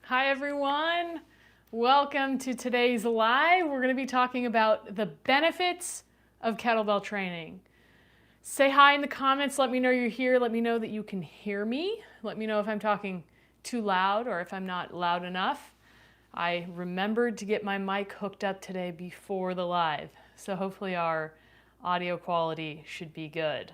Hi everyone, welcome to today's live. We're going to be talking about the benefits of kettlebell training. Say hi in the comments, let me know you're here, let me know that you can hear me. Let me know if I'm talking too loud or if I'm not loud enough. I remembered to get my mic hooked up today before the live, so hopefully our audio quality should be good.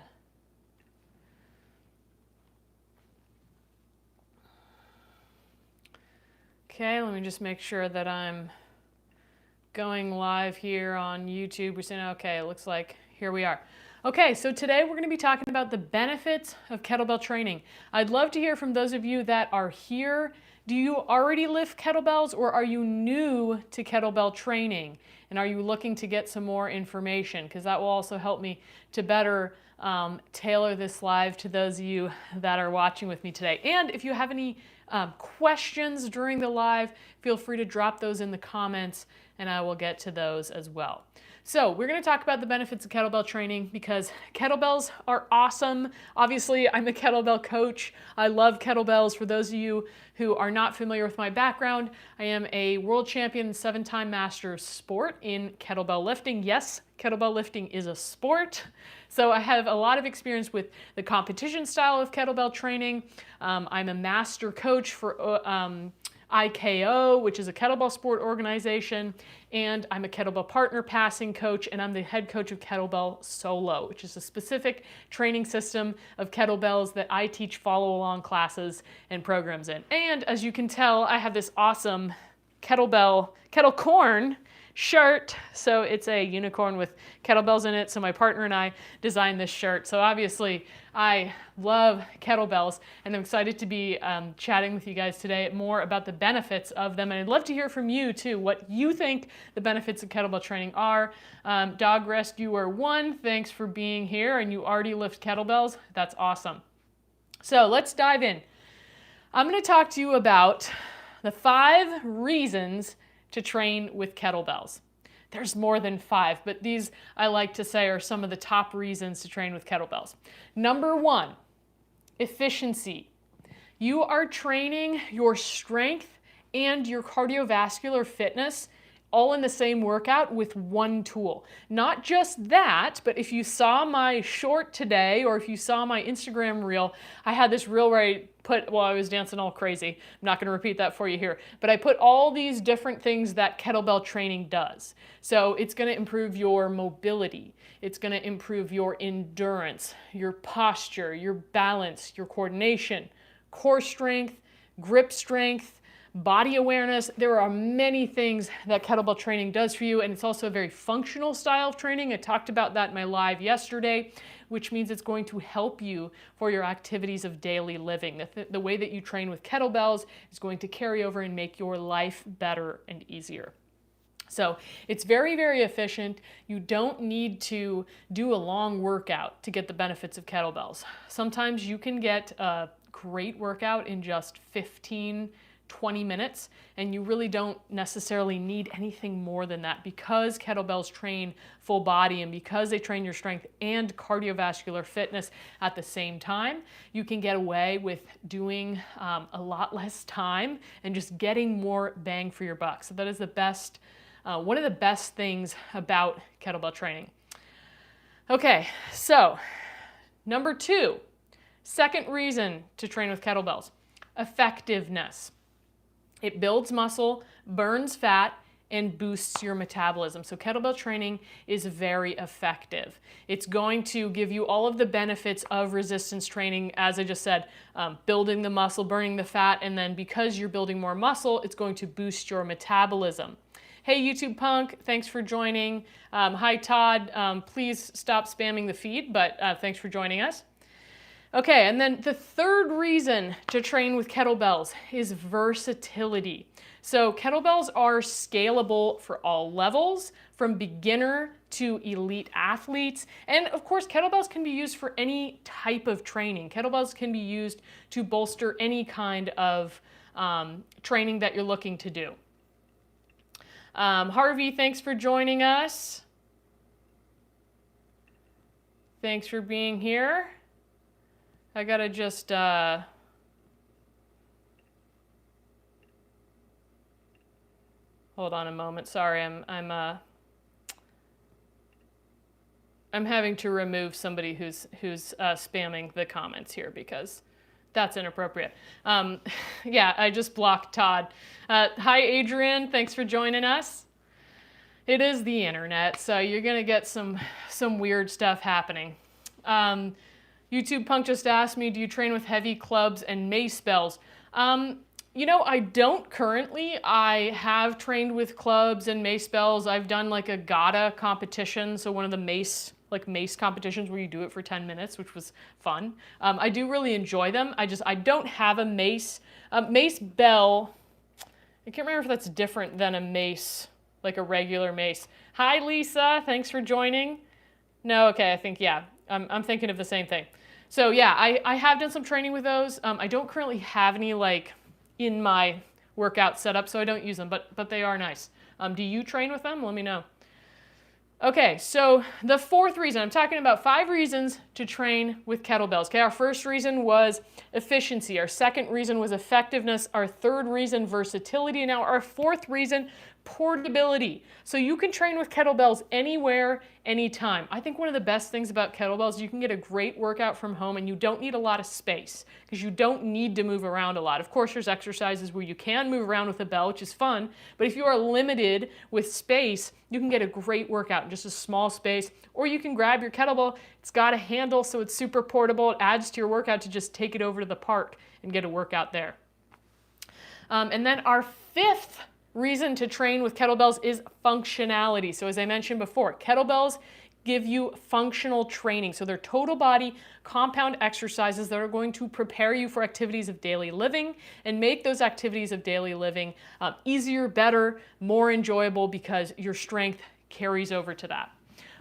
Okay, let me just make sure that I'm going live here on YouTube. We're saying, okay, it looks like here we are. Okay, so today we're going to be talking about the benefits of kettlebell training. I'd love to hear from those of you that are here. Do you already lift kettlebells or are you new to kettlebell training? And are you looking to get some more information? Because that will also help me to better tailor this live to those of you that are watching with me today. And if you have any questions during the live, feel free to drop those in the comments and I will get to those as well. So we're going to talk about the benefits of kettlebell training because kettlebells are awesome. Obviously, I'm a kettlebell coach. I love kettlebells. For those of you who are not familiar with my background, I am a world champion and 7-time master of sport in kettlebell lifting. Yes, kettlebell lifting is a sport. So I have a lot of experience with the competition style of kettlebell training. I'm a master coach for IKO, which is a kettlebell sport organization, and I'm a kettlebell partner passing coach, and I'm the head coach of Kettlebell Solo, which is a specific training system of kettlebells that I teach follow-along classes and programs in. And as you can tell, I have this awesome kettlecorn shirt. So it's a unicorn with kettlebells in it. So my partner and I designed this shirt. So obviously I love kettlebells and I'm excited to be chatting with you guys today more about the benefits of them. And I'd love to hear from you too, what you think the benefits of kettlebell training are. Dog Rescuer 1, thanks for being here and you already lift kettlebells. That's awesome. So let's dive in. I'm going to talk to you about the 5 reasons to train with kettlebells. There's more than 5, but these I like to say are some of the top reasons to train with kettlebells. Number 1, efficiency. You are training your strength and your cardiovascular fitness all in the same workout with one tool. Not just that, but if you saw my short today or if you saw my Instagram reel, I had this reel where I put, well, I was dancing all crazy. I'm not gonna repeat that for you here, but I put all these different things that kettlebell training does. So it's gonna improve your mobility. It's gonna improve your endurance, your posture, your balance, your coordination, core strength, grip strength, body awareness. There are many things that kettlebell training does for you, and it's also a very functional style of training. I talked about that in my live yesterday, which means it's going to help you for your activities of daily living. The way that you train with kettlebells is going to carry over and make your life better and easier. So it's very, very efficient. You don't need to do a long workout to get the benefits of kettlebells. Sometimes you can get a great workout in just 15-20 minutes, and you really don't necessarily need anything more than that because kettlebells train full body and because they train your strength and cardiovascular fitness at the same time. You can get away with doing a lot less time and just getting more bang for your buck. So that is the best, one of the best things about kettlebell training. Okay, so number 2, second reason to train with kettlebells, effectiveness. It builds muscle, burns fat, and boosts your metabolism. So kettlebell training is very effective. It's going to give you all of the benefits of resistance training, as I just said, building the muscle, burning the fat, and then because you're building more muscle, it's going to boost your metabolism. Hey YouTube Punk, thanks for joining. Hi Todd, please stop spamming the feed, but thanks for joining us. Okay, and then the third reason to train with kettlebells is versatility. So kettlebells are scalable for all levels, from beginner to elite athletes. And of course, kettlebells can be used for any type of training. Kettlebells can be used to bolster any kind of training that you're looking to do. Harvey, thanks for joining us. Thanks for being here. I gotta just Hold on a moment. Sorry, I'm having to remove somebody who's spamming the comments here because that's inappropriate. Yeah, I just blocked Todd. Hi, Adrian. Thanks for joining us. It is the internet, so you're gonna get some weird stuff happening. YouTube Punk just asked me, do you train with heavy clubs and mace bells? You know, I don't currently. I have trained with clubs and mace bells. I've done like a GATA competition, so one of the mace competitions where you do it for 10 minutes, which was fun. I do really enjoy them. I don't have a mace. Mace bell, I can't remember if that's different than a mace, like a regular mace. Hi, Lisa, thanks for joining. No, okay, I think, yeah, I'm thinking of the same thing. So yeah, I have done some training with those. I don't currently have any like in my workout setup, so I don't use them, but they are nice. Do you train with them? Let me know. Okay, so the fourth reason, I'm talking about 5 reasons to train with kettlebells. Okay, our first reason was efficiency. Our second reason was effectiveness. Our third reason, versatility. Now our fourth reason, portability. So you can train with kettlebells anywhere, anytime. I think one of the best things about kettlebells, you can get a great workout from home and you don't need a lot of space because you don't need to move around a lot. Of course, there's exercises where you can move around with a bell, which is fun, but if you are limited with space, you can get a great workout in just a small space, or you can grab your kettlebell. It's got a handle, so it's super portable. It adds to your workout to just take it over to the park and get a workout there. And then our fifth reason to train with kettlebells is functionality. So as I mentioned before, kettlebells give you functional training. So they're total body compound exercises that are going to prepare you for activities of daily living and make those activities of daily living easier, better, more enjoyable because your strength carries over to that.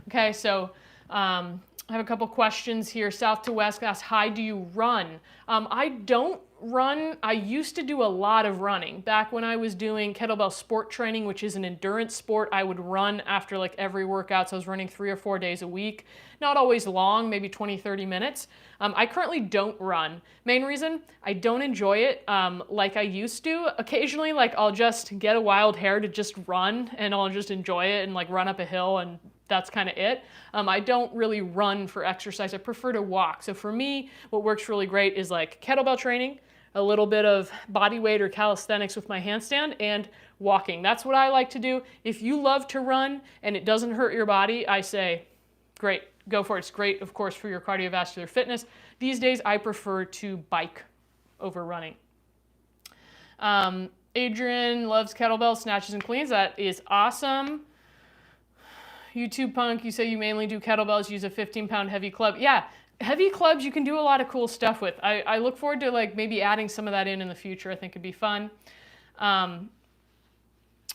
Okay, so I have a couple questions here. South to West asks, hi, do you run? I don't run. I used to do a lot of running. Back when I was doing kettlebell sport training, which is an endurance sport, I would run after like every workout. So I was running 3 or 4 days a week. Not always long, maybe 20, 30 minutes. I currently don't run. Main reason, I don't enjoy it like I used to. Occasionally, like I'll just get a wild hair to just run and I'll just enjoy it and like run up a hill and that's kind of it. I don't really run for exercise. I prefer to walk. So for me, what works really great is like kettlebell training, a little bit of body weight or calisthenics with my handstand, and walking. That's what I like to do. If you love to run and it doesn't hurt your body, I say, great, go for it. It's great, of course, for your cardiovascular fitness. These days, I prefer to bike over running. Adrian loves kettlebell snatches and cleans. That is awesome. YouTube Punk, you say you mainly do kettlebells, use a 15-pound heavy club. Yeah, heavy clubs you can do a lot of cool stuff with. I look forward to like maybe adding some of that in the future. I think it'd be fun.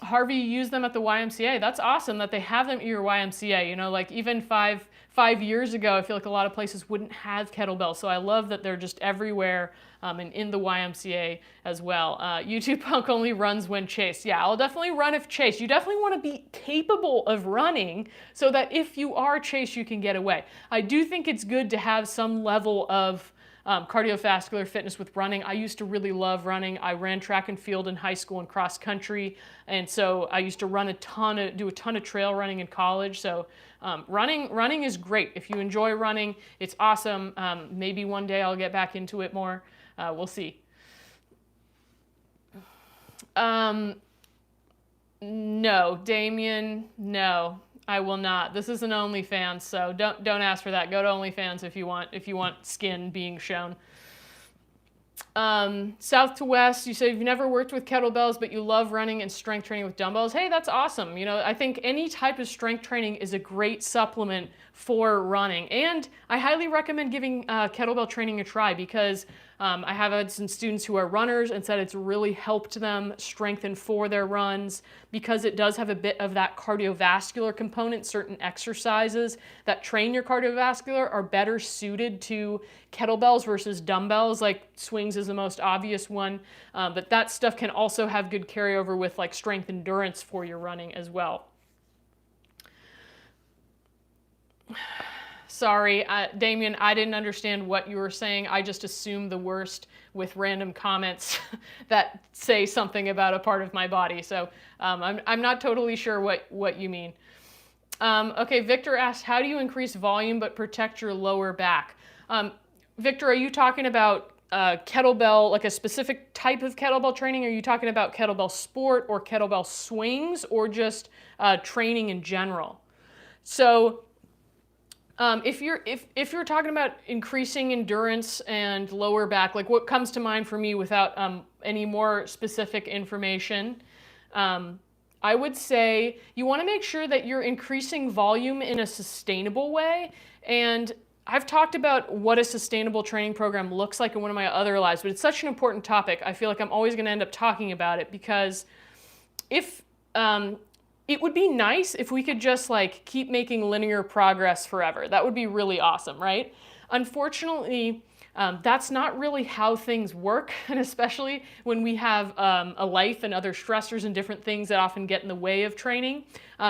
Harvey, you use them at the YMCA. That's awesome that they have them at your YMCA. You know, like even five years ago, I feel like a lot of places wouldn't have kettlebells. So I love that they're just everywhere and in the YMCA as well. YouTube Punk only runs when chased. Yeah, I'll definitely run if chased. You definitely want to be capable of running so that if you are chased, you can get away. I do think it's good to have some level of cardiovascular fitness with running. I used to really love running. I ran track and field in high school and cross country. And so I used to do a ton of trail running in college. So running is great. If you enjoy running, it's awesome. Maybe one day I'll get back into it more. We'll see. No, Damien, no. I will not. This is an OnlyFans, so don't ask for that. Go to OnlyFans if you want skin being shown. South to West, you say you've never worked with kettlebells, but you love running and strength training with dumbbells. Hey, that's awesome. You know, I think any type of strength training is a great supplement for running. And I highly recommend giving kettlebell training a try because I have had some students who are runners and said it's really helped them strengthen for their runs because it does have a bit of that cardiovascular component. Certain exercises that train your cardiovascular are better suited to kettlebells versus dumbbells. Like swings is the most obvious one, but that stuff can also have good carryover with like strength endurance for your running as well. Sorry, Damien, I didn't understand what you were saying. I just assumed the worst with random comments that say something about a part of my body. So I'm not totally sure what you mean. Okay, Victor asked, how do you increase volume but protect your lower back? Victor, are you talking about kettlebell, like a specific type of kettlebell training? Are you talking about kettlebell sport or kettlebell swings, or just training in general? So if you're talking about increasing endurance and lower back, like what comes to mind for me without any more specific information, I would say you want to make sure that you're increasing volume in a sustainable way. And I've talked about what a sustainable training program looks like in one of my other lives, but it's such an important topic. I feel like I'm always going to end up talking about it, because if it would be nice if we could just like keep making linear progress forever. That would be really awesome, right? Unfortunately, that's not really how things work, and especially when we have a life and other stressors and different things that often get in the way of training.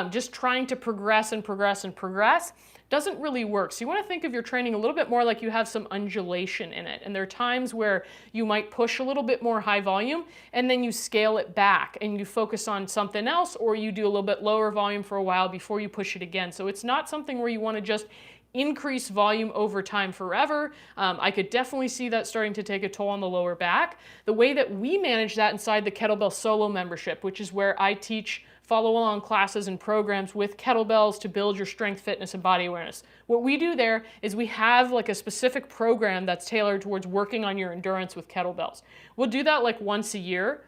Just trying to progress and progress and progress doesn't really work. So you want to think of your training a little bit more like you have some undulation in it. And there are times where you might push a little bit more high volume and then you scale it back and you focus on something else, or you do a little bit lower volume for a while before you push it again. So it's not something where you want to just increase volume over time forever. I could definitely see that starting to take a toll on the lower back. The way that we manage that inside the Kettlebell Solo membership, which is where I teach follow-along classes and programs with kettlebells to build your strength, fitness, and body awareness. What we do there is we have like a specific program that's tailored towards working on your endurance with kettlebells. We'll do that like once a year.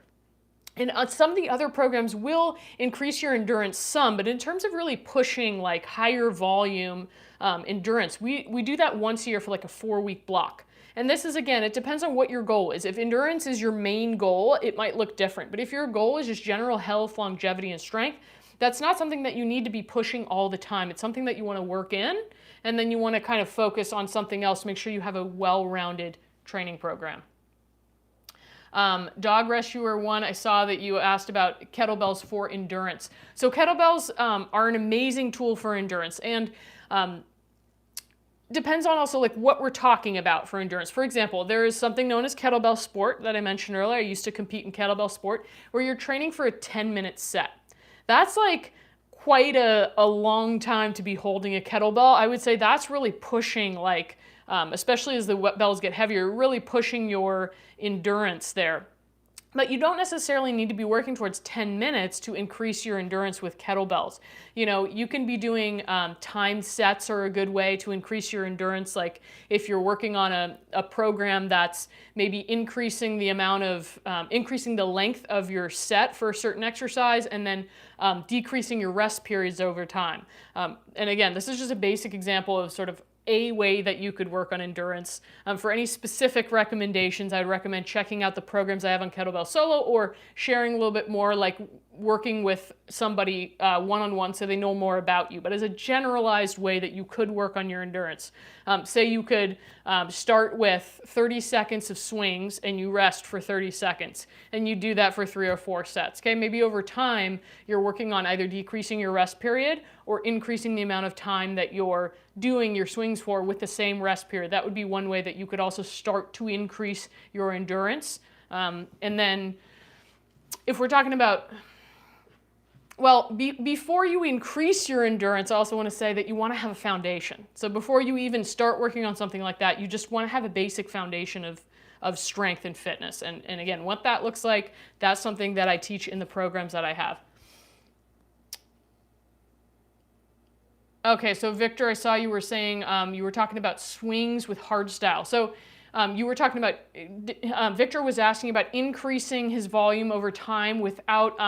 And some of the other programs will increase your endurance some, but in terms of really pushing like higher volume endurance, we do that once a year for like a 4-week block. And this is, again, it depends on what your goal is. If endurance is your main goal, it might look different. But if your goal is just general health, longevity, and strength, that's not something that you need to be pushing all the time. It's something that you want to work in, and then you want to kind of focus on something else, make sure you have a well-rounded training program. Dog Rescuer 1, I saw that you asked about kettlebells for endurance. So kettlebells are an amazing tool for endurance, and depends on also like what we're talking about for endurance. For example, there is something known as kettlebell sport that I mentioned earlier. I used to compete in kettlebell sport, where you're training for a 10-minute set. That's like quite a long time to be holding a kettlebell. I would say that's really pushing, like, especially as the bells get heavier, really pushing your endurance there. But you don't necessarily need to be working towards 10 minutes to increase your endurance with kettlebells. You know, you can be doing timed sets are a good way to increase your endurance. Like if you're working on a program that's maybe increasing the amount of, increasing the length of your set for a certain exercise, and then decreasing your rest periods over time. And again, this is just a basic example of sort of a way that you could work on endurance. For any specific recommendations, I'd recommend checking out the programs I have on Kettlebell Solo, or sharing a little bit more, like working with somebody one-on-one so they know more about you. But as a generalized way that you could work on your endurance, say you could start with 30 seconds of swings and you rest for 30 seconds, and you do that for 3 or 4 sets. Okay, maybe over time you're working on either decreasing your rest period or increasing the amount of time that you're doing your swings for with the same rest period. That would be one way that you could also start to increase your endurance. And then if we're talking about, well, before you increase your endurance, I also want to say that you want to have a foundation. So before you even start working on something like that, you just want to have a basic foundation of strength and fitness. And again, what that looks like, that's something that I teach in the programs that I have. Okay, so Victor, I saw you were saying you were talking about swings with hard style. So you were talking about, Victor was asking about increasing his volume over time without,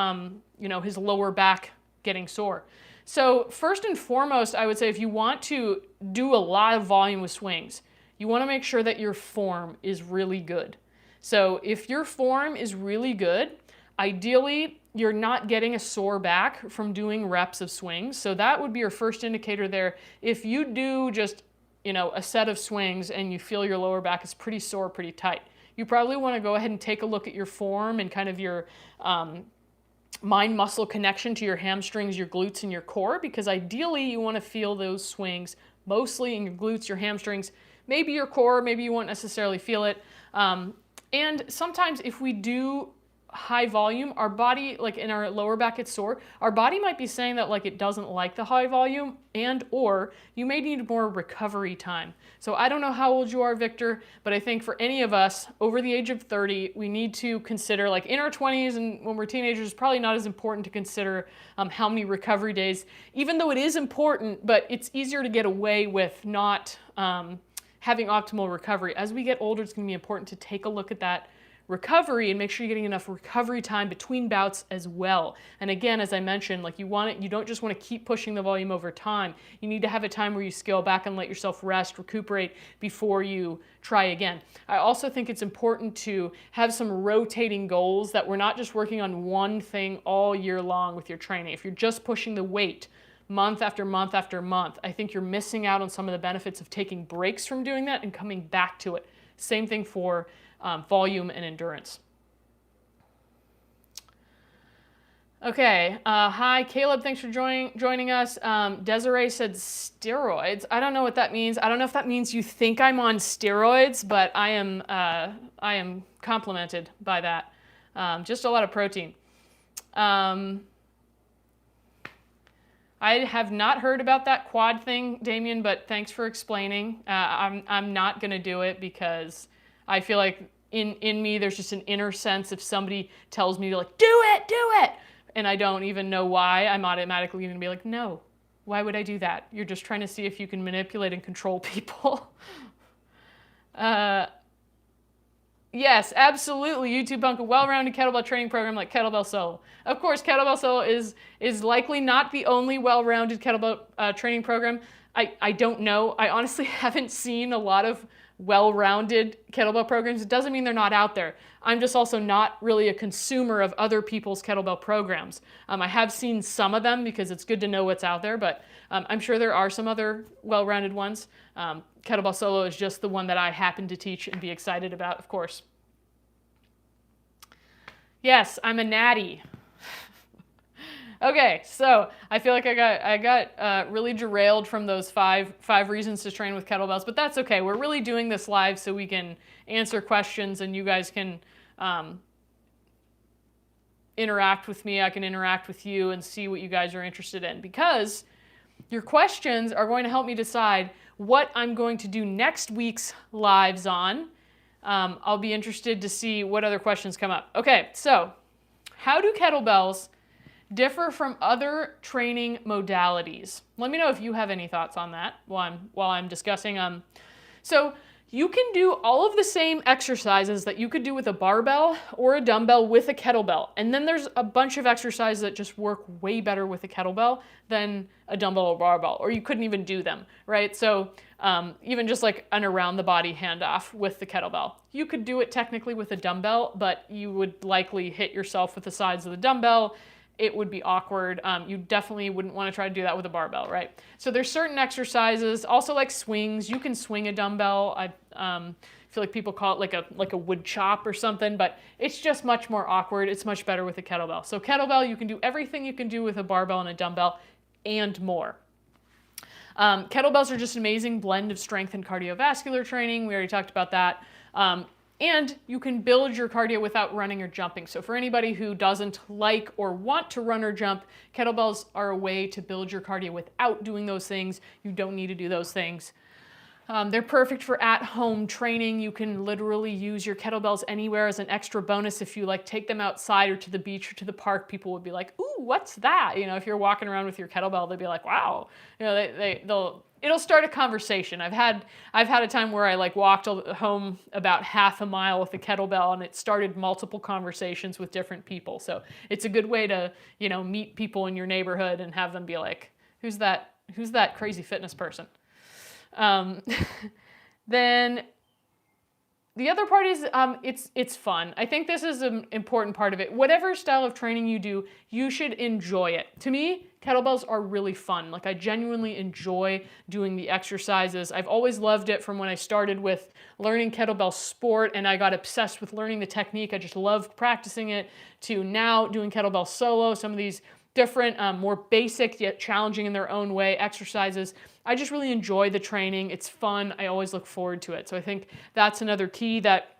his lower back getting sore. So first and foremost, I would say if you want to do a lot of volume with swings, you want to make sure that your form is really good. So if your form is really good, ideally, you're not getting a sore back from doing reps of swings. So that would be your first indicator there. If you do just, a set of swings and you feel your lower back is pretty sore, pretty tight, you probably want to go ahead and take a look at your form and kind of your mind-muscle connection to your hamstrings, your glutes, and your core, because ideally you want to feel those swings mostly in your glutes, your hamstrings, maybe your core, maybe you won't necessarily feel it. And sometimes if we do high volume, our body, like in our lower back gets sore, our body might be saying that like it doesn't like the high volume, and or you may need more recovery time. So I don't know how old you are, Victor, but I think for any of us over the age of 30, we need to consider, like in our 20s and when we're teenagers, it's probably not as important to consider how many recovery days, even though it is important, but it's easier to get away with not having optimal recovery. As we get older, it's going to be important to take a look at that recovery and make sure you're getting enough recovery time between bouts as well. And again, as I mentioned, like you don't just want to keep pushing the volume over time. You need to have a time where you scale back and let yourself rest, recuperate before you try again. I also think it's important to have some rotating goals, that we're not just working on one thing all year long with your training. If you're just pushing the weight month after month after month, I think you're missing out on some of the benefits of taking breaks from doing that and coming back to it. Same thing for volume and endurance. Okay, hi Caleb, thanks for joining us. Desiree said steroids. I don't know what that means. I don't know if that means you think I'm on steroids, but I am complimented by that. Just a lot of protein. I have not heard about that quad thing, Damien, but thanks for explaining. I'm not gonna do it because I feel like in me, there's just an inner sense if somebody tells me to like, do it, and I don't even know why, I'm automatically gonna be like, no, why would I do that? You're just trying to see if you can manipulate and control people. Yes, absolutely, YouTube Punk, a well-rounded kettlebell training program like Kettlebell Solo. Of course, Kettlebell Solo is likely not the only well-rounded kettlebell training program. I don't know. I honestly haven't seen a lot of well-rounded kettlebell programs. It doesn't mean they're not out there. I'm just also not really a consumer of other people's kettlebell programs. I have seen some of them because it's good to know what's out there, but I'm sure there are some other well-rounded ones. Kettlebell Solo is just the one that I happen to teach and be excited about, of course. Yes, I'm a natty. Okay, so I feel like I got really derailed from those five reasons to train with kettlebells, but that's okay. We're really doing this live so we can answer questions and you guys can interact with me. I can interact with you and see what you guys are interested in, because your questions are going to help me decide what I'm going to do next week's lives on. I'll be interested to see what other questions come up. Okay, so how do kettlebells differ from other training modalities? Let me know if you have any thoughts on that while I'm discussing. So you can do all of the same exercises that you could do with a barbell or a dumbbell with a kettlebell. And then there's a bunch of exercises that just work way better with a kettlebell than a dumbbell or barbell, or you couldn't even do them, right? So even just like an around the body handoff with the kettlebell. You could do it technically with a dumbbell, but you would likely hit yourself with the sides of the dumbbell. It would be awkward. You definitely wouldn't want to try to do that with a barbell, right? So there's certain exercises, also like swings. You can swing a dumbbell. I feel like people call it like a wood chop or something, but it's just much more awkward. It's much better with a kettlebell. So kettlebell, you can do everything you can do with a barbell and a dumbbell and more. Kettlebells are just an amazing blend of strength and cardiovascular training. We already talked about that. And you can build your cardio without running or jumping. So for anybody who doesn't like or want to run or jump, kettlebells are a way to build your cardio without doing those things. You don't need to do those things. They're perfect for at-home training. You can literally use your kettlebells anywhere as an extra bonus. If you like take them outside or to the beach or to the park, people would be like, ooh, what's that? You know, if you're walking around with your kettlebell, they'd be like, wow. You know, it'll start a conversation. I've had a time where I like walked home about half a mile with a kettlebell, and it started multiple conversations with different people. So it's a good way to, you know, meet people in your neighborhood and have them be like, who's that crazy fitness person? Then the other part is it's fun. I think this is an important part of it. Whatever style of training you do, you should enjoy it. To me, kettlebells are really fun. Like I genuinely enjoy doing the exercises. I've always loved it from when I started with learning kettlebell sport and I got obsessed with learning the technique. I just loved practicing it, to now doing kettlebell solo, some of these different, more basic yet challenging in their own way exercises. I just really enjoy the training. It's fun. I always look forward to it. So I think that's another key, that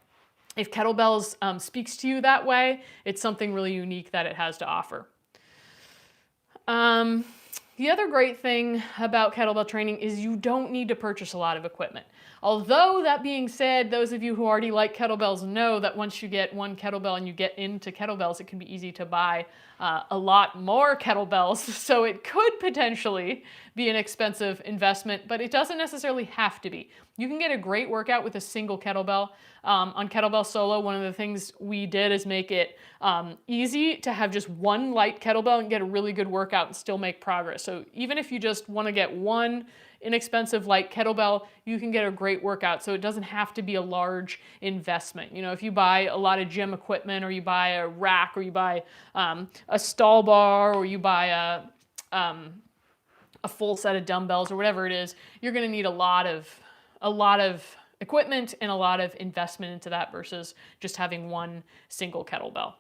if kettlebells speaks to you that way, it's something really unique that it has to offer. The other great thing about kettlebell training is you don't need to purchase a lot of equipment. Although, that being said, those of you who already like kettlebells know that once you get one kettlebell and you get into kettlebells, it can be easy to buy a lot more kettlebells. So it could potentially be an expensive investment, but it doesn't necessarily have to be. You can get a great workout with a single kettlebell. On Kettlebell Solo, one of the things we did is make it easy to have just one light kettlebell and get a really good workout and still make progress. So even if you just want to get one inexpensive light kettlebell, you can get a great workout. So it doesn't have to be a large investment. You know, if you buy a lot of gym equipment, or you buy a rack, or you buy a stall bar, or you buy a full set of dumbbells, or whatever it is, you're going to need a lot of equipment and a lot of investment into that versus just having one single kettlebell.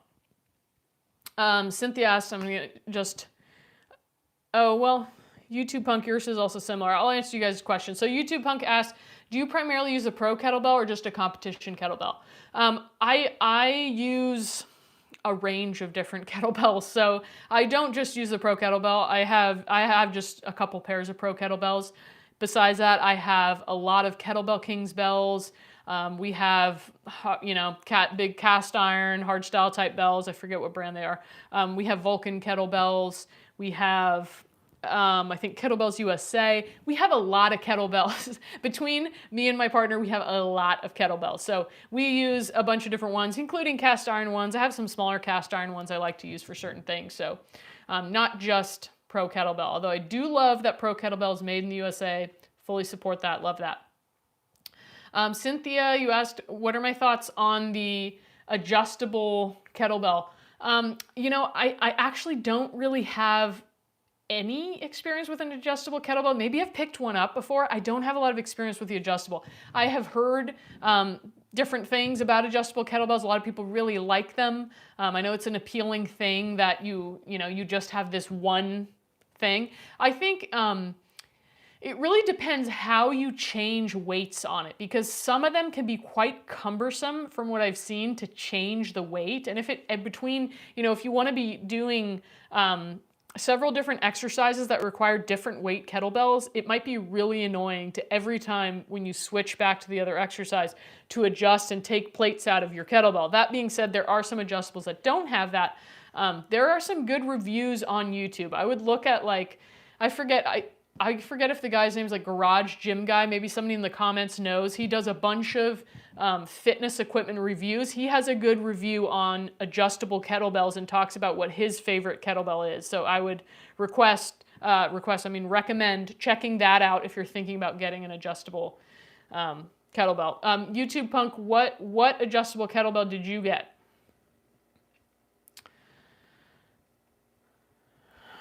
Cynthia asked, I'm going to just, oh, well, YouTube Punk, yours is also similar. I'll answer you guys' question. So YouTube Punk asked, do you primarily use a pro kettlebell or just a competition kettlebell? I use a range of different kettlebells. So I don't just use the pro kettlebell. I have just a couple pairs of pro kettlebells. Besides that, I have a lot of Kettlebell Kings bells. We have, you know, big cast iron, hardstyle type bells. I forget what brand they are. We have Vulcan kettlebells. We have, I think, Kettlebells USA. We have a lot of kettlebells. Between me and my partner, we have a lot of kettlebells. So we use a bunch of different ones, including cast iron ones. I have some smaller cast iron ones I like to use for certain things. So not just pro kettlebell, although I do love that pro kettlebell is made in the USA. Fully support that, love that. Cynthia, you asked, what are my thoughts on the adjustable kettlebell? You know, I actually don't really have any experience with an adjustable kettlebell. Maybe I've picked one up before. I don't have a lot of experience with the adjustable. I have heard different things about adjustable kettlebells. A lot of people really like them. I know it's an appealing thing that you just have this one thing. I think it really depends how you change weights on it, because some of them can be quite cumbersome from what I've seen to change the weight. And if you want to be doing several different exercises that require different weight kettlebells, it might be really annoying to every time when you switch back to the other exercise to adjust and take plates out of your kettlebell. That being said, there are some adjustables that don't have that. There are some good reviews on YouTube. I would look at, like, I forget if the guy's name is like Garage Gym Guy. Maybe somebody in the comments knows. He does a bunch of fitness equipment reviews. He has a good review on adjustable kettlebells and talks about what his favorite kettlebell is. So I would recommend checking that out if you're thinking about getting an adjustable kettlebell. YouTube Punk, what adjustable kettlebell did you get?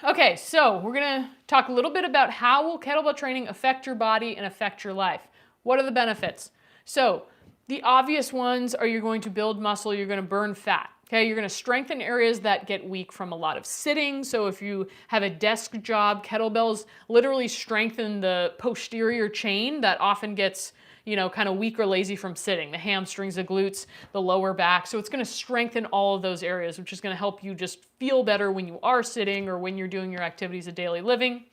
Okay, so we're going to talk a little bit about how will kettlebell training affect your body and affect your life. What are the benefits? So the obvious ones are you're going to build muscle, you're going to burn fat. Okay, you're going to strengthen areas that get weak from a lot of sitting. So if you have a desk job, kettlebells literally strengthen the posterior chain that often gets kind of weak or lazy from sitting, the hamstrings, the glutes, the lower back. So it's going to strengthen all of those areas, which is going to help you just feel better when you are sitting or when you're doing your activities of daily living.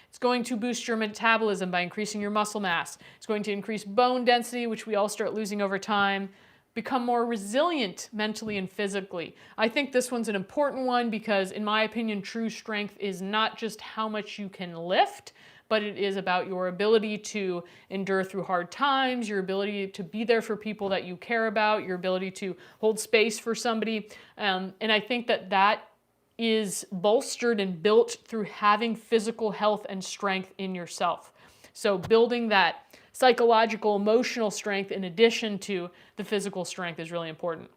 It's going to boost your metabolism by increasing your muscle mass. It's going to increase bone density, which we all start losing over time. Become more resilient mentally and physically. I think this one's an important one because, in my opinion, true strength is not just how much you can lift, but it is about your ability to endure through hard times, your ability to be there for people that you care about, your ability to hold space for somebody. And I think that is bolstered and built through having physical health and strength in yourself. So building that psychological, emotional strength in addition to the physical strength is really important.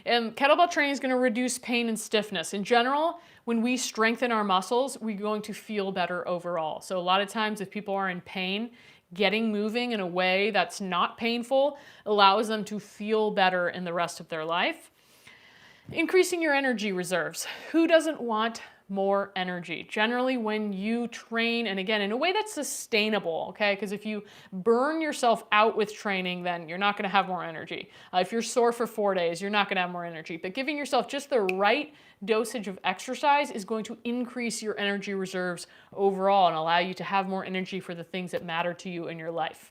And kettlebell training is going to reduce pain and stiffness. In general, when we strengthen our muscles, we're going to feel better overall. So a lot of times if people are in pain, getting moving in a way that's not painful allows them to feel better in the rest of their life. Increasing your energy reserves. Who doesn't want more energy. Generally, when you train, and again, in a way that's sustainable, okay? Because if you burn yourself out with training, then you're not gonna have more energy. If you're sore for 4 days, you're not gonna have more energy. But giving yourself just the right dosage of exercise is going to increase your energy reserves overall and allow you to have more energy for the things that matter to you in your life.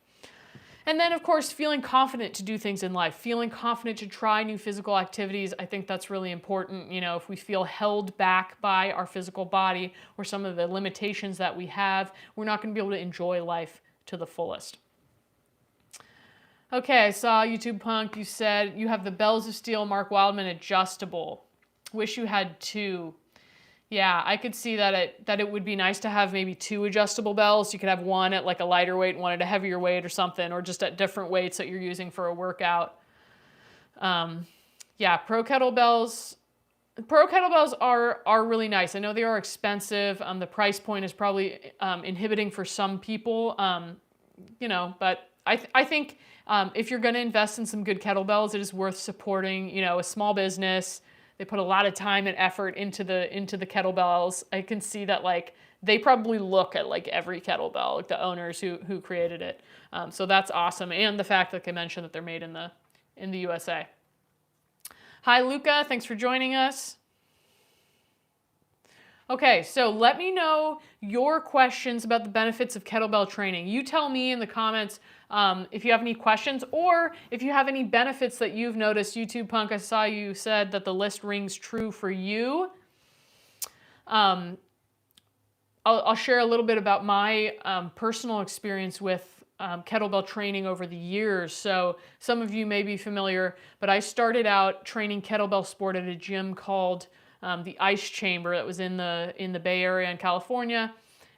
And then, of course, feeling confident to do things in life, feeling confident to try new physical activities. I think that's really important. You know, if we feel held back by our physical body or some of the limitations that we have, we're not going to be able to enjoy life to the fullest. Okay, I saw YouTube Punk, you said you have the Bells of Steel Mark Wildman adjustable. Wish you had two. Yeah, I could see that it would be nice to have maybe two adjustable bells. You could have one at like a lighter weight and one at a heavier weight or something, or just at different weights that you're using for a workout. Yeah, Pro kettlebells are really nice. I know they are expensive. The price point is probably inhibiting for some people, you know, but I think if you're going to invest in some good kettlebells, it is worth supporting, you know, a small business. They put a lot of time and effort into the kettlebells. I can see that like they probably look at like every kettlebell, like the owners who created it. So that's awesome, and the fact that they mentioned that they're made in the USA. Hi Luca, thanks for joining us. Okay, so let me know your questions about the benefits of kettlebell training. You tell me in the comments if you have any questions or if you have any benefits that you've noticed. YouTube Punk, I saw you said that the list rings true for you. I'll share a little bit about my personal experience with kettlebell training over the years. So some of you may be familiar, but I started out training kettlebell sport at a gym called the Ice Chamber that was in the Bay Area in California.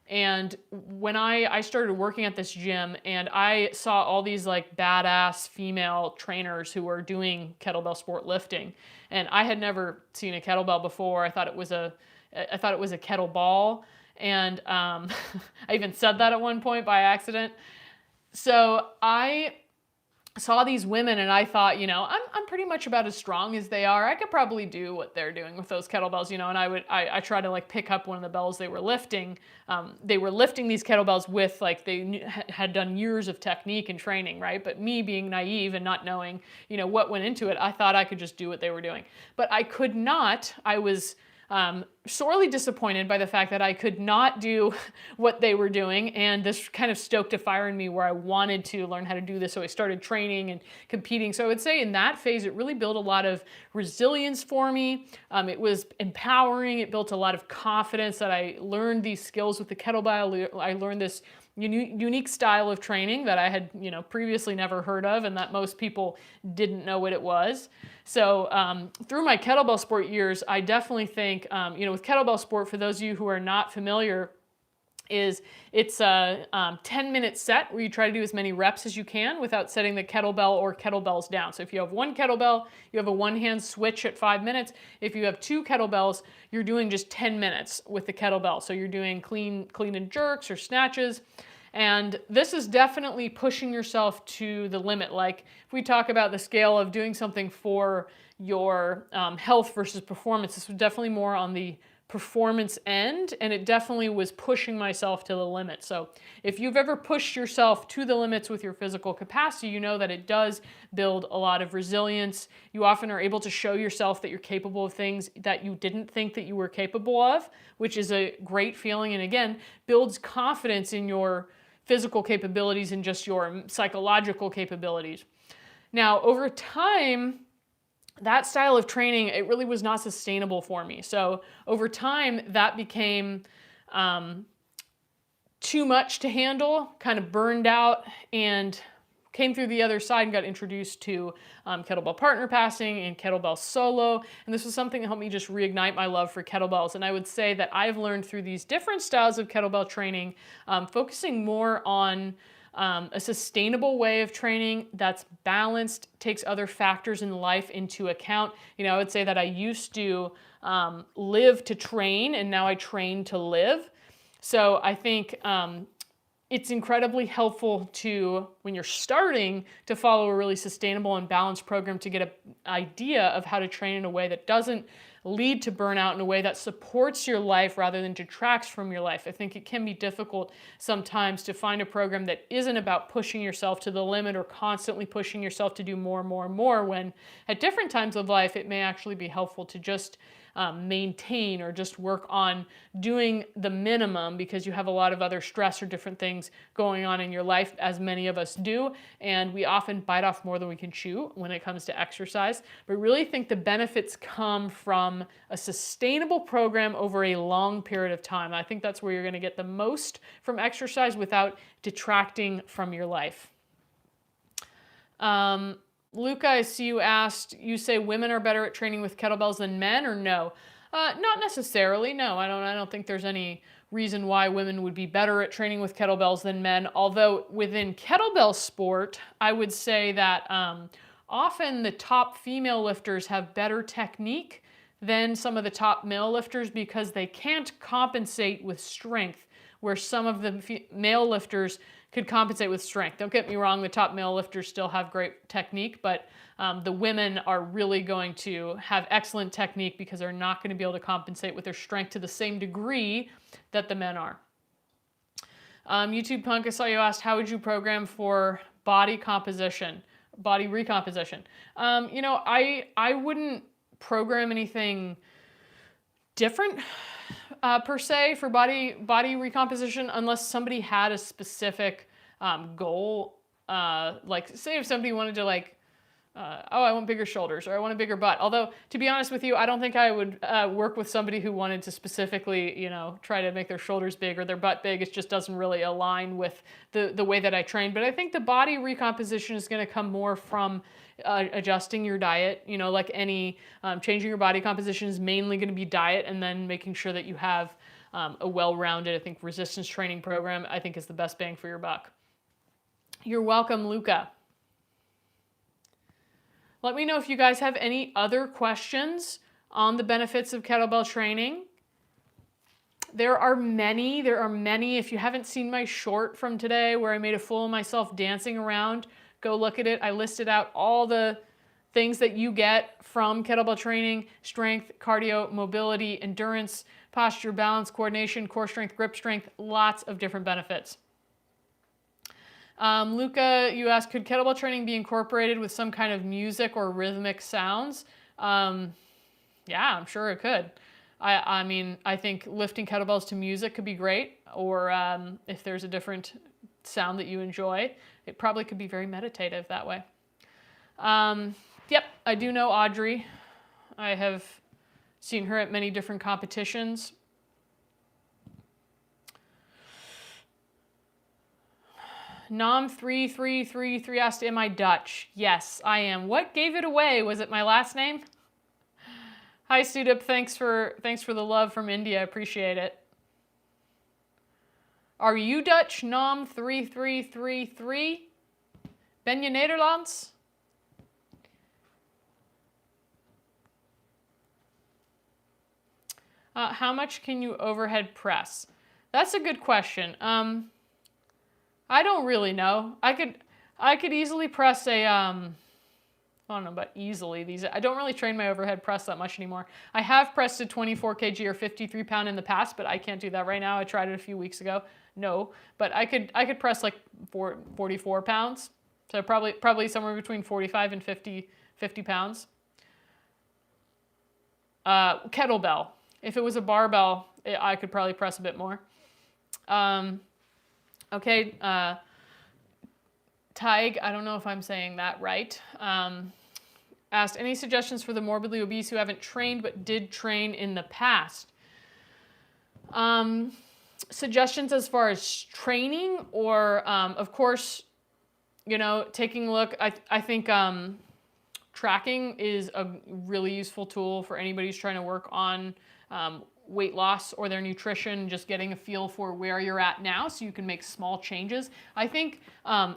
And when I started working at this gym and I saw all these like badass female trainers who were doing kettlebell sport lifting, and I had never seen a kettlebell before. I thought it was a kettleball, and I even said that at one point by accident. So I saw these women and I thought, you know, I'm pretty much about as strong as they are. I could probably do what they're doing with those kettlebells, you know, and I tried to like pick up one of the bells they were lifting. They were lifting these kettlebells with like, they had done years of technique and training, right? But me being naive and not knowing, you know, what went into it, I thought I could just do what they were doing. But I could not. I was sorely disappointed by the fact that I could not do what they were doing, and this kind of stoked a fire in me where I wanted to learn how to do this, so I started training and competing. So I would say in that phase, it really built a lot of resilience for me. It was empowering. It built a lot of confidence that I learned these skills with the kettlebell. I learned this unique style of training that I had, you know, previously never heard of, and that most people didn't know what it was. So through my kettlebell sport years, I definitely think, you know, with kettlebell sport, for those of you who are not familiar, it's a 10-minute set where you try to do as many reps as you can without setting the kettlebell or kettlebells down. So if you have one kettlebell, you have a one-hand switch at 5 minutes. If you have two kettlebells, you're doing just 10 minutes with the kettlebell. So you're doing clean and jerks or snatches. And this is definitely pushing yourself to the limit. Like if we talk about the scale of doing something for your health versus performance, this was definitely more on the performance end, and it definitely was pushing myself to the limit. So if you've ever pushed yourself to the limits with your physical capacity, you know that it does build a lot of resilience. You often are able to show yourself that you're capable of things that you didn't think that you were capable of, which is a great feeling, and again, builds confidence in your physical capabilities and just your psychological capabilities. Now, over time, that style of training, it really was not sustainable for me. So over time, that became too much to handle, kind of burned out, and came through the other side and got introduced to kettlebell partner passing and kettlebell solo. And this was something that helped me just reignite my love for kettlebells. And I would say that I've learned through these different styles of kettlebell training, focusing more on a sustainable way of training that's balanced, takes other factors in life into account. You know, I would say that I used to live to train, and now I train to live. So I think it's incredibly helpful to, when you're starting, to follow a really sustainable and balanced program to get an idea of how to train in a way that doesn't lead to burnout in a way that supports your life rather than detracts from your life. I think it can be difficult sometimes to find a program that isn't about pushing yourself to the limit or constantly pushing yourself to do more and more and more, when at different times of life it may actually be helpful to just maintain or just work on doing the minimum, because you have a lot of other stress or different things going on in your life, as many of us do, and we often bite off more than we can chew when it comes to exercise. But really think the benefits come from a sustainable program over a long period of time. I think that's where you're going to get the most from exercise without detracting from your life. Luca, I see you asked, you say women are better at training with kettlebells than men, or no? Not necessarily, no. I don't think there's any reason why women would be better at training with kettlebells than men, although within kettlebell sport, I would say that often the top female lifters have better technique than some of the top male lifters because they can't compensate with strength, where some of the male lifters could compensate with strength. Don't get me wrong, the top male lifters still have great technique, but the women are really going to have excellent technique because they're not going to be able to compensate with their strength to the same degree that the men are. YouTube Punk, I saw you asked, how would you program for body composition, body recomposition? You know, I wouldn't program anything different per se for body recomposition unless somebody had a specific goal. Like say if somebody wanted to like, oh, I want bigger shoulders or I want a bigger butt. Although to be honest with you, I don't think I would work with somebody who wanted to specifically, you know, try to make their shoulders big or their butt big. It just doesn't really align with the way that I train. But I think the body recomposition is going to come more from adjusting your diet. You know, like any changing your body composition is mainly going to be diet, and then making sure that you have a well-rounded, I think, resistance training program, I think is the best bang for your buck. You're welcome, Luca. Let me know if you guys have any other questions on the benefits of kettlebell training. There are many. If you haven't seen my short from today where I made a fool of myself dancing around, go look at it. I listed out all the things that you get from kettlebell training: strength, cardio, mobility, endurance, posture, balance, coordination, core strength, grip strength, lots of different benefits. Luca, you asked, could kettlebell training be incorporated with some kind of music or rhythmic sounds? Yeah, I'm sure it could. I mean, I think lifting kettlebells to music could be great, or if there's a different sound that you enjoy, it probably could be very meditative that way. Yep, I do know Audrey. I have seen her at many different competitions. Nom3333 asked, am I Dutch? Yes, I am. What gave it away? Was it my last name? Hi, Sudip. Thanks for the love from India. I appreciate it. Are you Dutch? Nom3333? Ben je Nederlands? How much can you overhead press? That's a good question. I don't really know. I could easily press a, I don't know about easily. I don't really train my overhead press that much anymore. I have pressed a 24 kg or 53 pound in the past, but I can't do that right now. I tried it a few weeks ago. No, but I could press like 44 pounds. So probably somewhere between 45 and 50 pounds. Kettlebell. If it was a barbell, I could probably press a bit more. Okay, Taig, I don't know if I'm saying that right, asked, any suggestions for the morbidly obese who haven't trained but did train in the past? Suggestions as far as training, or of course, you know, taking a look. I think tracking is a really useful tool for anybody who's trying to work on weight loss or their nutrition, just getting a feel for where you're at now so you can make small changes. I think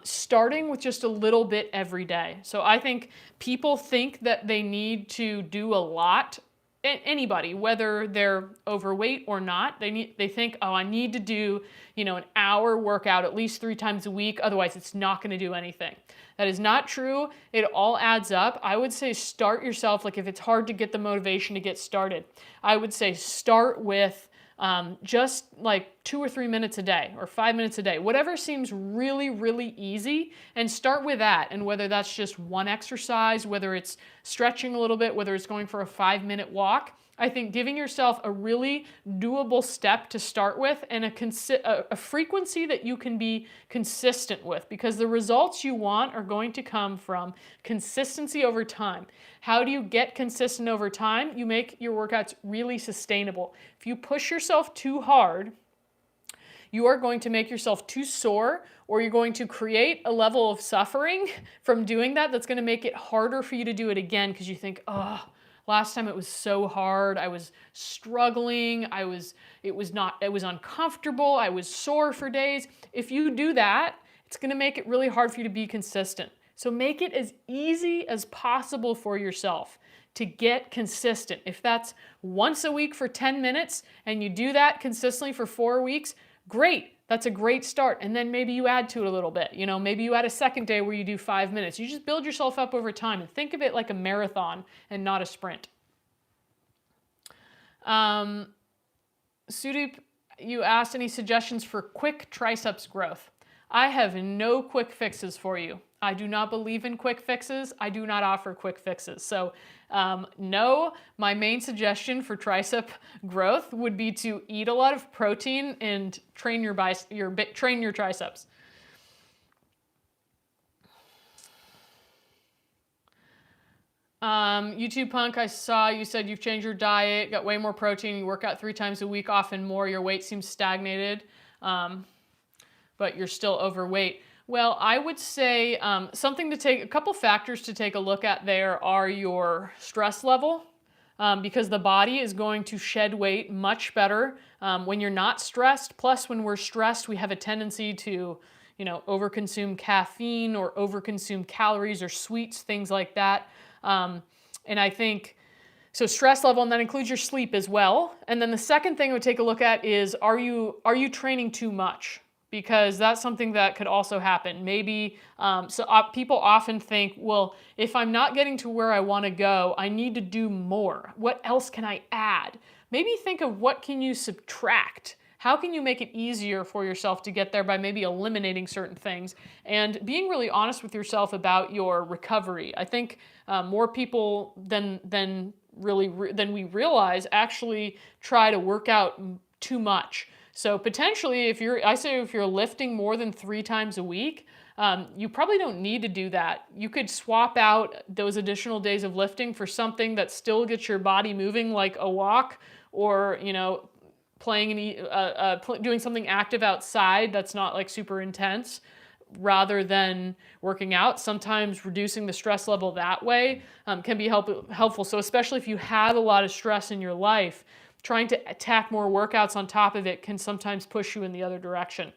starting with just a little bit every day. So I think people think that they need to do a lot anybody, whether they're overweight or not, they think, oh, I need to do, an hour workout at least 3 times a week, otherwise it's not going to do anything. That is not true. It all adds up. I would say start yourself, like if it's hard to get the motivation to get started, I would say start with just like 2 or 3 minutes a day or 5 minutes a day, whatever seems really, really easy, and start with that. And whether that's just one exercise, whether it's stretching a little bit, whether it's going for a 5-minute walk, I think giving yourself a really doable step to start with and a frequency that you can be consistent with, because the results you want are going to come from consistency over time. How do you get consistent over time? You make your workouts really sustainable. If you push yourself too hard, you are going to make yourself too sore, or you're going to create a level of suffering from doing that that's going to make it harder for you to do it again, because you think, oh, last time it was so hard, I was struggling, it was uncomfortable, I was sore for days. If you do that, it's going to make it really hard for you to be consistent. So make it as easy as possible for yourself to get consistent. If that's once a week for 10 minutes and you do that consistently for 4 weeks, great. That's a great start. And then maybe you add to it a little bit. Maybe you add a second day where you do 5 minutes. You just build yourself up over time and think of it like a marathon and not a sprint. Sudeep, you asked any suggestions for quick triceps growth. I have no quick fixes for you. I do not believe in quick fixes. I do not offer quick fixes. So no, my main suggestion for tricep growth would be to eat a lot of protein and train your triceps. YouTube Punk, I saw you said you've changed your diet, got way more protein, you work out 3 times a week, often more, your weight seems stagnated, but you're still overweight. Well, I would say a couple factors to take a look at there are your stress level, because the body is going to shed weight much better when you're not stressed. Plus, when we're stressed, we have a tendency to, overconsume caffeine or overconsume calories or sweets, things like that. And I think, so stress level, and that includes your sleep as well. And then the second thing I would take a look at is, are you training too much? Because that's something that could also happen. Maybe, people often think, well, if I'm not getting to where I want to go, I need to do more. What else can I add? Maybe think of what can you subtract? How can you make it easier for yourself to get there by maybe eliminating certain things and being really honest with yourself about your recovery? I think more people than we realize actually try to work out too much. So potentially, if you're lifting more than 3 times a week, you probably don't need to do that. You could swap out those additional days of lifting for something that still gets your body moving, like a walk, or doing something active outside that's not like super intense, rather than working out. Sometimes reducing the stress level that way can be helpful. So especially if you have a lot of stress in your life, trying to attack more workouts on top of it can sometimes push you in the other direction.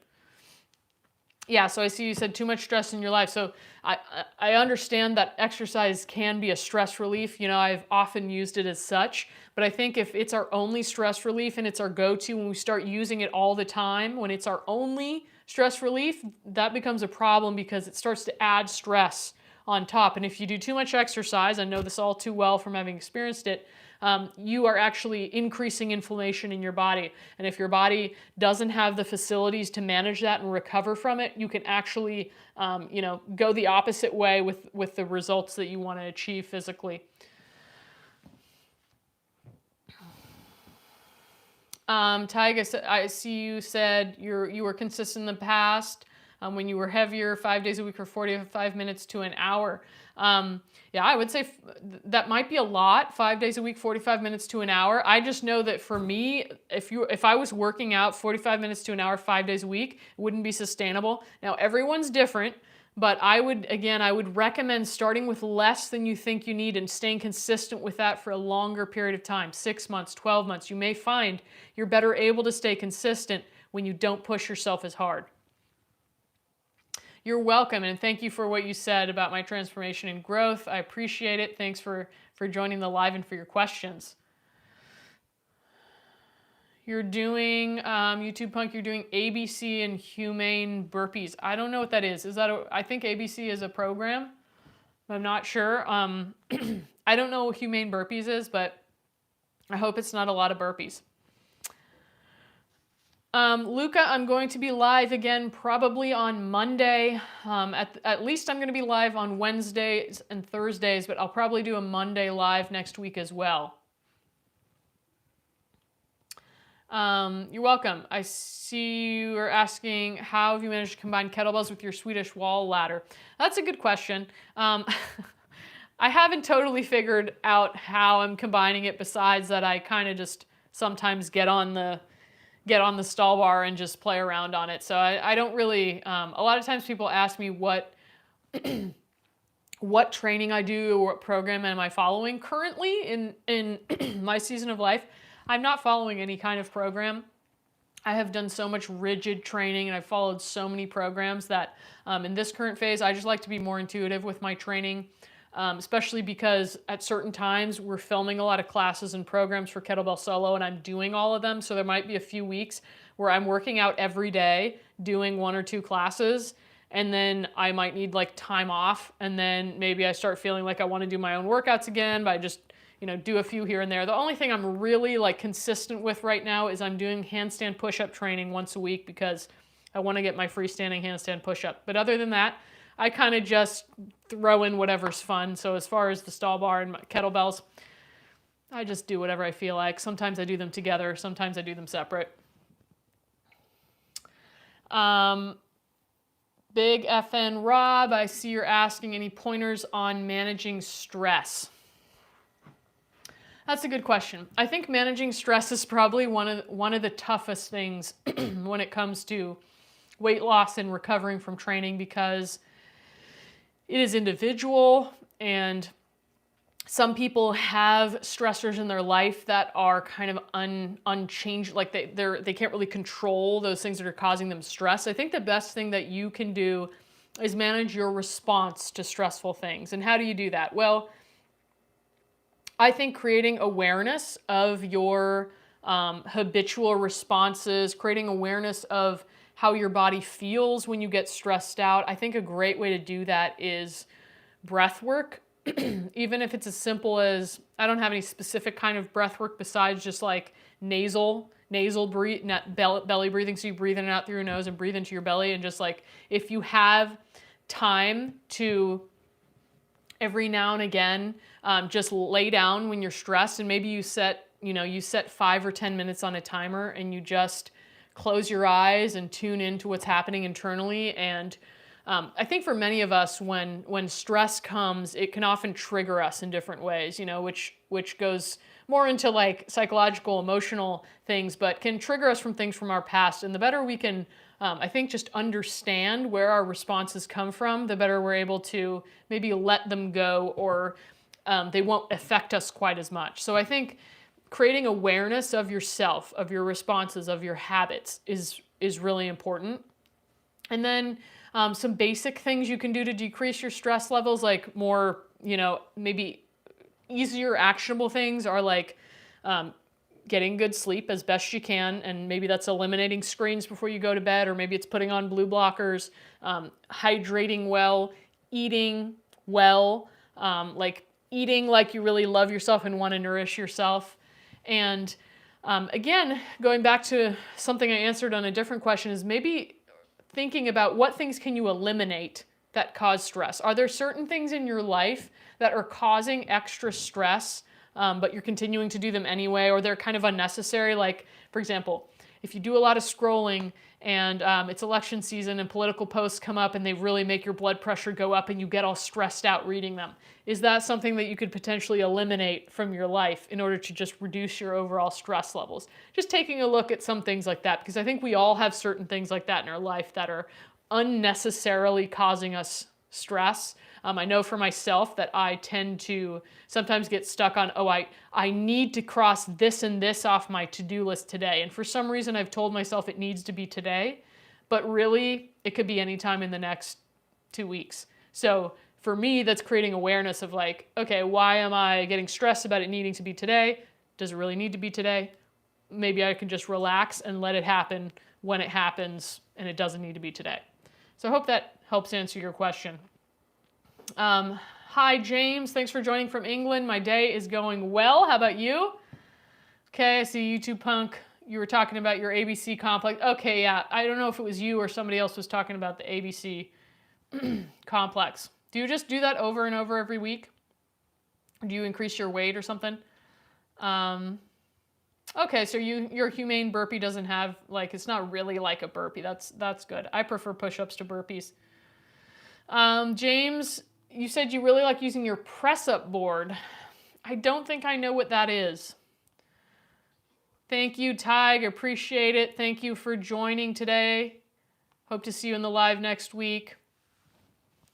Yeah, so I see you said too much stress in your life. So I understand that exercise can be a stress relief. I've often used it as such, but I think if it's our only stress relief and it's our go-to, when we start using it all the time, when it's our only stress relief, that becomes a problem because it starts to add stress on top. And if you do too much exercise, I know this all too well from having experienced it, you are actually increasing inflammation in your body. And if your body doesn't have the facilities to manage that and recover from it, you can actually, go the opposite way with the results that you want to achieve physically. Tyga, I see you said you were consistent in the past when you were heavier, 5 days a week for 45 minutes to an hour. Yeah, I would say that might be a lot, 5 days a week, 45 minutes to an hour. I just know that for me, if I was working out 45 minutes to an hour, 5 days a week, it wouldn't be sustainable. Now, everyone's different, but I would recommend starting with less than you think you need and staying consistent with that for a longer period of time, 6 months, 12 months. You may find you're better able to stay consistent when you don't push yourself as hard. You're welcome, and thank you for what you said about my transformation and growth. I appreciate it. Thanks for joining the live and for your questions. you're doing, YouTube Punk, you're doing ABC and humane burpees. I don't know what that is. Is that I think ABC is a program. I'm not sure. I don't know what humane burpees is, but I hope it's not a lot of burpees. Luca, I'm going to be live again probably on Monday. At least I'm going to be live on Wednesdays and Thursdays, but I'll probably do a Monday live next week as well. You're welcome. I see you are asking, how have you managed to combine kettlebells with your Swedish wall ladder? That's a good question. I haven't totally figured out how I'm combining it, besides that I kind of just sometimes get on the stall bar and just play around on it. So I don't really, a lot of times people ask me what what training I do or what program am I following. Currently in my season of life, I'm not following any kind of program. I have done so much rigid training and I've followed so many programs that in this current phase, I just like to be more intuitive with my training, especially because at certain times we're filming a lot of classes and programs for Kettlebell Solo and I'm doing all of them. So there might be a few weeks where I'm working out every day, doing 1 or 2 classes, and then I might need like time off. And then maybe I start feeling like I want to do my own workouts again, but I just, do a few here and there. The only thing I'm really like consistent with right now is I'm doing handstand push-up training once a week because I want to get my freestanding handstand push-up. But other than that, I kind of just throw in whatever's fun. So as far as the stall bar and my kettlebells, I just do whatever I feel like. Sometimes I do them together. Sometimes I do them separate. Big FN Rob, I see you're asking any pointers on managing stress. That's a good question. I think managing stress is probably one of the toughest things when it comes to weight loss and recovering from training, because it is individual and some people have stressors in their life that are kind of unchanged, like they can't really control those things that are causing them stress. I think the best thing that you can do is manage your response to stressful things. And how do you do that? Well, I think creating awareness of your habitual responses, creating awareness of how your body feels when you get stressed out. I think a great way to do that is breath work. Even if it's as simple as, I don't have any specific kind of breath work besides just like nasal breathe, belly breathing. So you breathe in and out through your nose and breathe into your belly. And just like, if you have time to every now and again, just lay down when you're stressed, and maybe you set 5 or 10 minutes on a timer and you just close your eyes and tune into what's happening internally. And I think for many of us, when stress comes, it can often trigger us in different ways, which goes more into like psychological, emotional things, but can trigger us from things from our past. And the better we can, I think, just understand where our responses come from, the better we're able to maybe let them go, or they won't affect us quite as much. So I think creating awareness of yourself, of your responses, of your habits is really important. And then some basic things you can do to decrease your stress levels, like more, maybe easier actionable things are like getting good sleep as best you can. And maybe that's eliminating screens before you go to bed, or maybe it's putting on blue blockers, hydrating well, eating well, like eating like you really love yourself and want to nourish yourself. And again, going back to something I answered on a different question, is maybe thinking about what things can you eliminate that cause stress. Are there certain things in your life that are causing extra stress, but you're continuing to do them anyway, or they're kind of unnecessary? Like, for example, if you do a lot of scrolling and it's election season and political posts come up and they really make your blood pressure go up and you get all stressed out reading them, is that something that you could potentially eliminate from your life in order to just reduce your overall stress levels? Just taking a look at some things like that, because I think we all have certain things like that in our life that are unnecessarily causing us stress. I know for myself that I tend to sometimes get stuck on, I need to cross this and this off my to-do list today. And for some reason, I've told myself it needs to be today, but really it could be any time in the next 2 weeks. So for me, that's creating awareness of like, okay, why am I getting stressed about it needing to be today? Does it really need to be today? maybe I can just relax and let it happen when it happens, and it doesn't need to be today. So I hope that helps answer your question. Hi, James. Thanks for joining from England. My day is going well. How about you? Okay, I see YouTube Punk. You were talking about your ABC complex. Okay, yeah. I don't know if it was you or somebody else was talking about the ABC complex. Do you just do that over and over every week? Do you increase your weight or something? Okay, so your humane burpee doesn't have, like, it's not really like a burpee. That's good. I prefer push-ups to burpees. James, you said you really like using your press-up board. I don't think I know what that is. Thank you, Tig. Appreciate it. Thank you for joining today. Hope to see you in the live next week.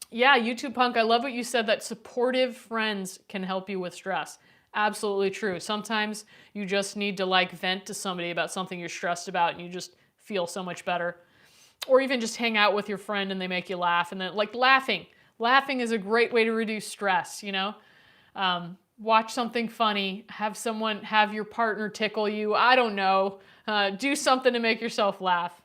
Yeah, YouTube Punk, I love what you said, that supportive friends can help you with stress. Absolutely true. Sometimes you just need to like vent to somebody about something you're stressed about and you just feel so much better. Or even just hang out with your friend and they make you laugh. And then, like, laughing. Laughing is a great way to reduce stress, you know? Watch something funny. Have your partner tickle you. I don't know. Do something to make yourself laugh.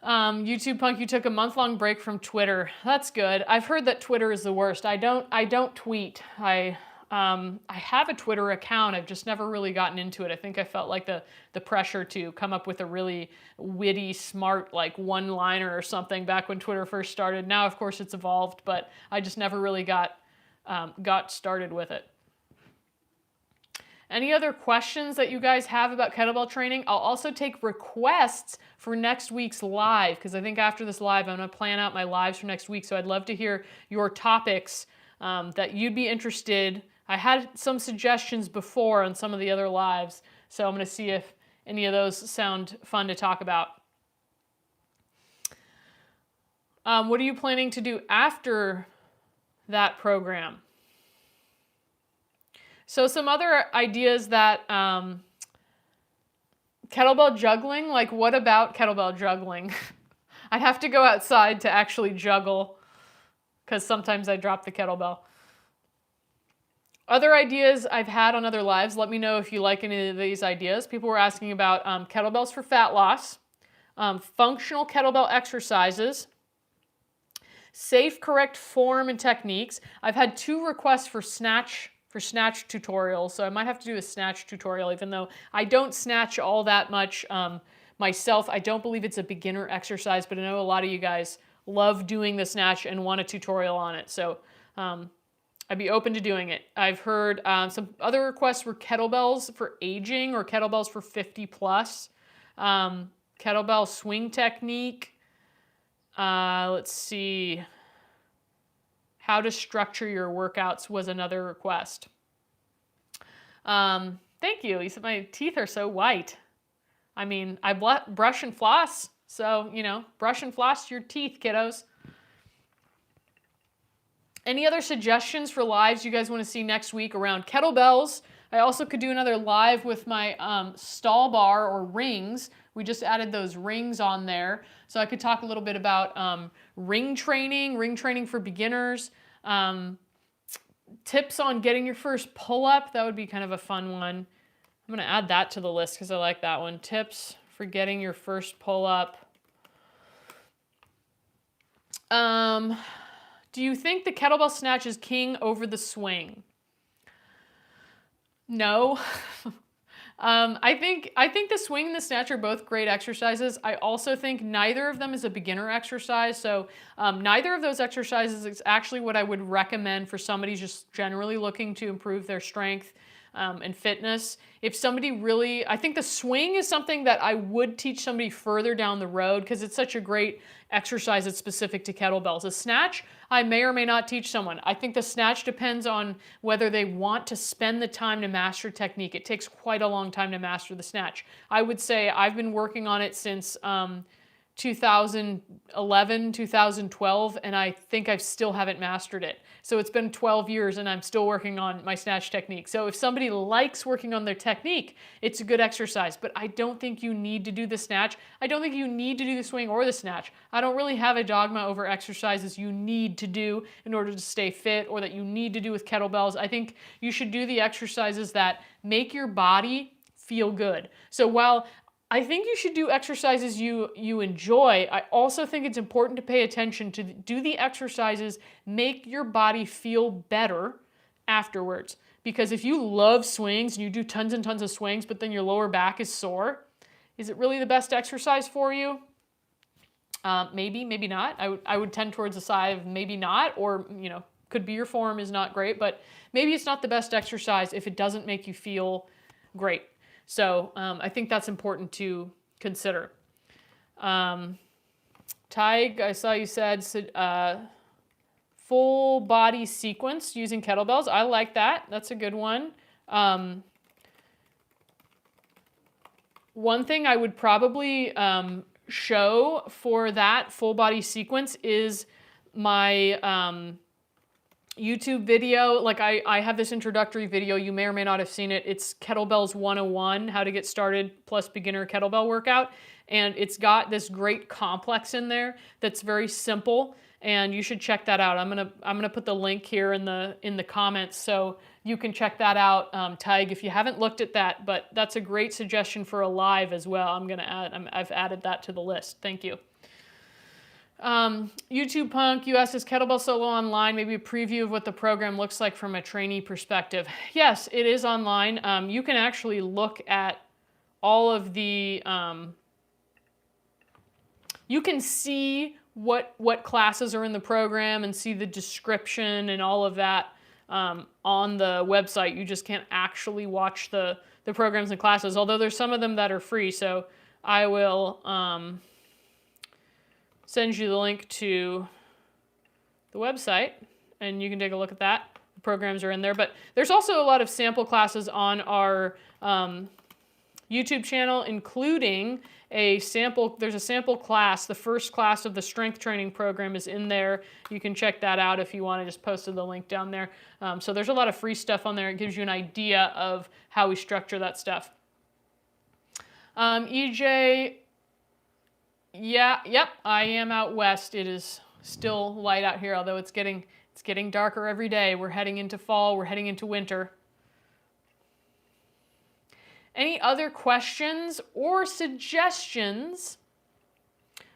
YouTube Punk, you took a month-long break from Twitter. That's good. I've heard that Twitter is the worst. I don't tweet. I have a Twitter account. I've just never really gotten into it. I think I felt like the pressure to come up with a really witty, smart, like, one-liner or something back when Twitter first started. Now, of course, it's evolved, but I just never really got started with it. Any other questions that you guys have about kettlebell training? I'll also take requests for next week's live, because I think after this live, I'm going to plan out my lives for next week. So I'd love to hear your topics that you'd be interested. I had some suggestions before on some of the other lives, so I'm going to see if any of those sound fun to talk about. What are you planning to do after that program? So some other ideas that kettlebell juggling, like, what about kettlebell juggling? I'd have to go outside to actually juggle because sometimes I drop the kettlebell. Other ideas I've had on other lives, let me know if you like any of these ideas. People were asking about kettlebells for fat loss, functional kettlebell exercises, safe, correct form and techniques. I've had 2 requests for snatch tutorials, so I might have to do a snatch tutorial, even though I don't snatch all that much myself. I don't believe it's a beginner exercise, but I know a lot of you guys love doing the snatch and want a tutorial on it, so I'd be open to doing it. I've heard some other requests were kettlebells for aging or kettlebells for 50 plus, kettlebell swing technique. Let's see. How to structure your workouts was another request. Thank you. You said my teeth are so white. I mean, I brush and floss, so, you know, brush and floss your teeth, kiddos. Any other suggestions for lives you guys want to see next week around kettlebells? I also could do another live with my stall bar or rings. We just added those rings on there. So I could talk a little bit about ring training for beginners, tips on getting your first pull-up. That would be kind of a fun one. I'm going to add that to the list because I like that one. Tips for getting your first pull-up. Do you think the kettlebell snatch is king over the swing? No. I think the swing and the snatch are both great exercises. I also think neither of them is a beginner exercise. So neither of those exercises is actually what I would recommend for somebody just generally looking to improve their strength and fitness. If somebody really, I think the swing is something that I would teach somebody further down the road because it's such a great exercise that's specific to kettlebells. A snatch, I may or may not teach someone. I think the snatch depends on whether they want to spend the time to master technique. It takes quite a long time to master the snatch. I would say I've been working on it since 2011, 2012, and I think I still haven't mastered it. So it's been 12 years and I'm still working on my snatch technique. So if somebody likes working on their technique, it's a good exercise, but I don't think you need to do the snatch. I don't think you need to do the swing or the snatch. I don't really have a dogma over exercises you need to do in order to stay fit or that you need to do with kettlebells. I think you should do the exercises that make your body feel good. So while I think you should do exercises you enjoy, I also think it's important to pay attention to do the exercises make your body feel better afterwards. Because if you love swings and you do tons and tons of swings, but then your lower back is sore, is it really the best exercise for you? Maybe, maybe not. I would tend towards the side of maybe not, or, could be your form is not great, but maybe it's not the best exercise if it doesn't make you feel great. So I think that's important to consider. Tig, I saw you said full body sequence using kettlebells. I like that. That's a good one. One thing I would probably show for that full body sequence is my YouTube video. Like I have this introductory video. You may or may not have seen it. It's Kettlebells 101, how to get started plus beginner kettlebell workout. And it's got this great complex in there that's very simple, and you should check that out. I'm gonna put the link here in the comments so you can check that out, Tig, if you haven't looked at that. But that's a great suggestion for a live as well. I've added that to the list. Thank you. YouTube Punk, US is Kettlebell Solo online, maybe a preview of what the program looks like from a trainee perspective. Yes, it is online. You can actually look at all of the, you can see what classes are in the program and see the description and all of that on the website. You just can't actually watch the programs and classes, although there's some of them that are free. So I will send you the link to the website, and you can take a look at that. The programs are in there, but there's also a lot of sample classes on our YouTube channel, including there's a sample class. The first class of the strength training program is in there. You can check that out if you want. I just posted the link down there. So there's a lot of free stuff on there. It gives you an idea of how we structure that stuff. EJ, yep, I am out west. It is still light out here, although it's getting darker every day. We're heading into fall, we're heading into winter. Any other questions or suggestions?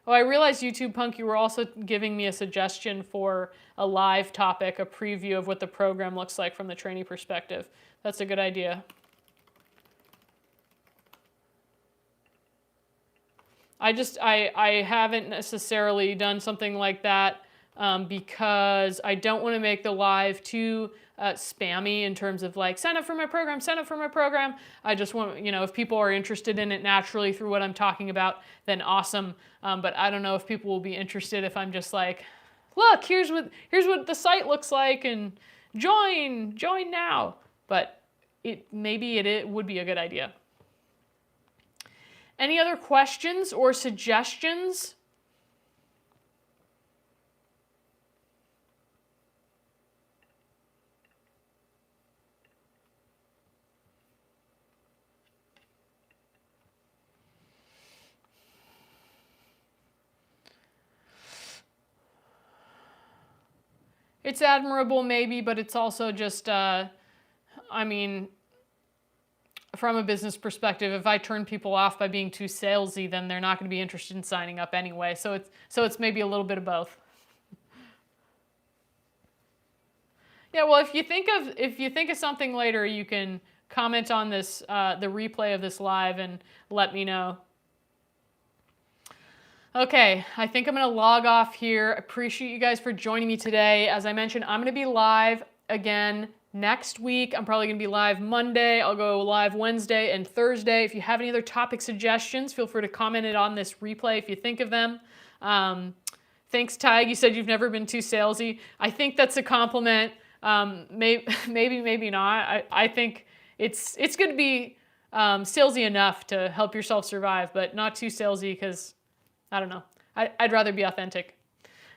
Oh, I realized, YouTube Punk, you were also giving me a suggestion for a live topic, a preview of what the program looks like from the trainee perspective. That's a good idea. I haven't necessarily done something like that because I don't want to make the live too spammy in terms of like, sign up for my program, sign up for my program. I just want, if people are interested in it naturally through what I'm talking about, then awesome. But I don't know if people will be interested if I'm just like, look, here's what the site looks like, and join now. But maybe it would be a good idea. Any other questions or suggestions? It's admirable maybe, but it's also just, from a business perspective, if I turn people off by being too salesy, then they're not going to be interested in signing up anyway. So it's maybe a little bit of both. Yeah, well, if you think of something later, you can comment on this, the replay of this live, and let me know. Okay, I think I'm going to log off here. Appreciate you guys for joining me today. As I mentioned, I'm going to be live again next week. I'm probably going to be live Monday. I'll go live Wednesday and Thursday. If you have any other topic suggestions, feel free to comment it on this replay if you think of them. Thanks, Tig. You said you've never been too salesy. I think that's a compliment. Maybe not. I think it's good to be salesy enough to help yourself survive, but not too salesy because, I don't know. I'd rather be authentic.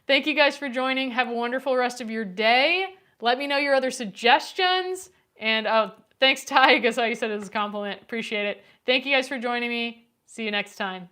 Thank you guys for joining. Have a wonderful rest of your day. Let me know your other suggestions. And thanks, Tig. I saw you said it was a compliment. Appreciate it. Thank you guys for joining me. See you next time.